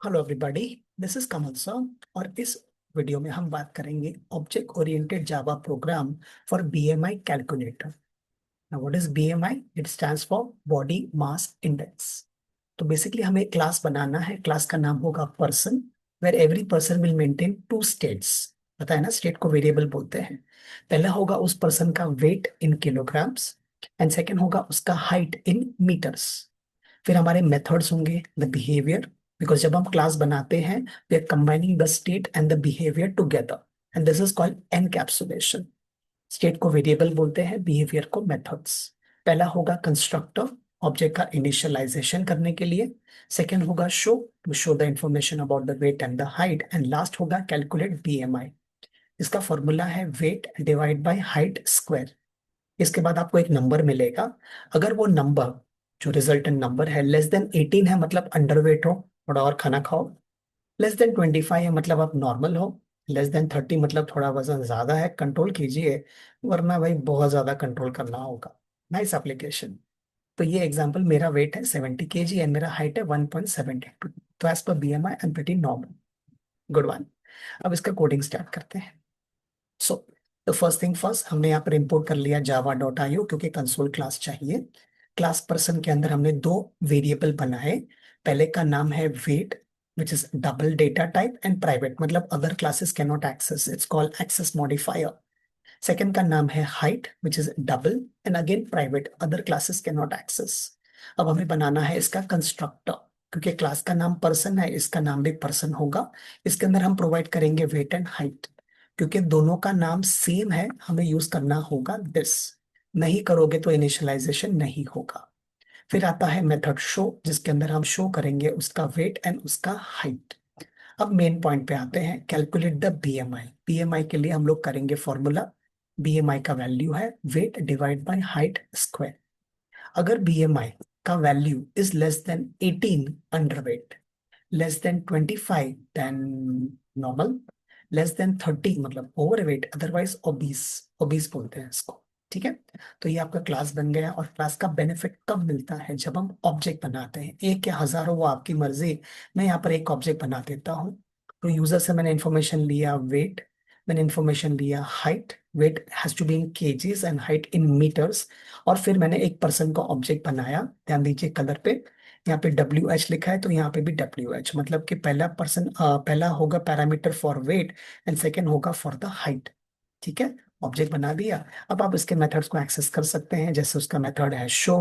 Hello everybody, this is Kamal sir. और इस video में हम बात करेंगे object oriented Java program for BMI calculator. Now what is BMI? It stands for body mass index. तो basically हमें एक क्लास बनाना है। क्लास का नाम होगा person, where every person will maintain two states. पता है ना, स्टेट को वेरिएबल बोलते हैं। पहला होगा उस पर्सन का weight in kilograms and second होगा उसका हाइट इन मीटर्स। फिर हमारे मेथड्स होंगे द बिहेवियर, बिकॉज जब हम क्लास बनाते हैं we are combining the state and the behaviour together, and this is called encapsulation. State को वेरिएबल बोलते हैं, बिहेवियर को मेथड्स। पहला होगा कंस्ट्रक्टर, ऑब्जेक्ट का इनिशियलाइजेशन करने के लिए। सेकेंड होगा show, to show the information about the weight and the height. And last होगा कैलकुलेट बीएमआई। इसका फॉर्मूला है weight divide by height square. इसके बाद आपको एक नंबर मिलेगा। अगर वो नंबर, जो रिजल्टेंट नंबर है, लेस देन 18 है मतलब अंडरवेट हो, थोड़ा और खाना खाओ। लेस देन 25 है मतलब आप नॉर्मल हो। लेस देन 30 मतलब थोड़ा वजन ज्यादा है, कंट्रोल कीजिए, वरना भाई बहुत ज्यादा कंट्रोल करना होगा। Nice application. तो ये एग्जांपल, मेरा वेट है 70 kg एंड मेरा हाइट है 1.72। तो as per BMI I am pretty normal. Good one. अब इसका कोडिंग स्टार्ट करते हैं। So the first thing first, हमने यहाँ पर इंपोर्ट कर लिया java.io, क्योंकि कंसोल क्लास चाहिए। क्लास पर्सन के अंदर हमने दो वेरिएबल बनाए। पहले का नाम है weight, which is double data type and private, मतलब other classes can not access, it's called access modifier. Second का नाम है height, which is double and again private, other classes can not access. अब हमें बनाना है इसका कंस्ट्रक्टर, क्योंकि class का नाम पर्सन है, इसका नाम भी पर्सन होगा। इसके अंदर हम प्रोवाइड करेंगे वेट एंड हाइट। क्योंकि दोनों का नाम सेम है, हमें यूज करना होगा दिस। नहीं करोगे तो इनिशियलाइजेशन नहीं होगा। फिर आता है मेथड शो, जिसके अंदर हम शो करेंगे उसका वेट एंड उसका हाइट। अब मेन पॉइंट पे आते हैं, कैलकुलेट द बीएमआई। बीएमआई के लिए हम लोग करेंगे फॉर्मूला। बीएमआई का वैल्यू है weight divide by height square. अगर बीएमआई का value is less than 18 underweight, less than 25 then normal, less than 30 मतलब ओवरवेट, अदरवाइज ओबीस। ओबीस बोलते हैं इसको। ठीक है। तो ये आपका क्लास बन गया। और क्लास का बेनिफिट कब मिलता है? जब हम ऑब्जेक्ट बनाते हैं, एक या हजारों, वो आपकी मर्जी। मैं यहाँ पर एक ऑब्जेक्ट बना देता हूँ। तो यूजर से मैंने इंफॉर्मेशन लिया वेट, मैंने इंफॉर्मेशन लिया height, weight has to be in kgs and height in metres. और फिर मैंने एक पर्सन का ऑब्जेक्ट बनाया। ध्यान दीजिए कलर पे, यहाँ पे डब्ल्यू एच लिखा है तो यहाँ पे भी डब्ल्यू एच, मतलब कि पहला पर्सन, पहला होगा parameter for wait and second होगा फॉर द हाइट। ठीक है। ऑब्जेक्ट बना दिया। अब आप इसके मेथड्स को एक्सेस कर सकते हैं, जैसे उसका मेथड है शो,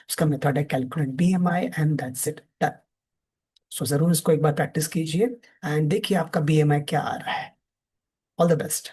उसका मेथड है calculate BMI, and that's it, done. So जरूर इसको एक बार प्रैक्टिस कीजिए एंड देखिए आपका बीएमआई क्या आ रहा है। All the best.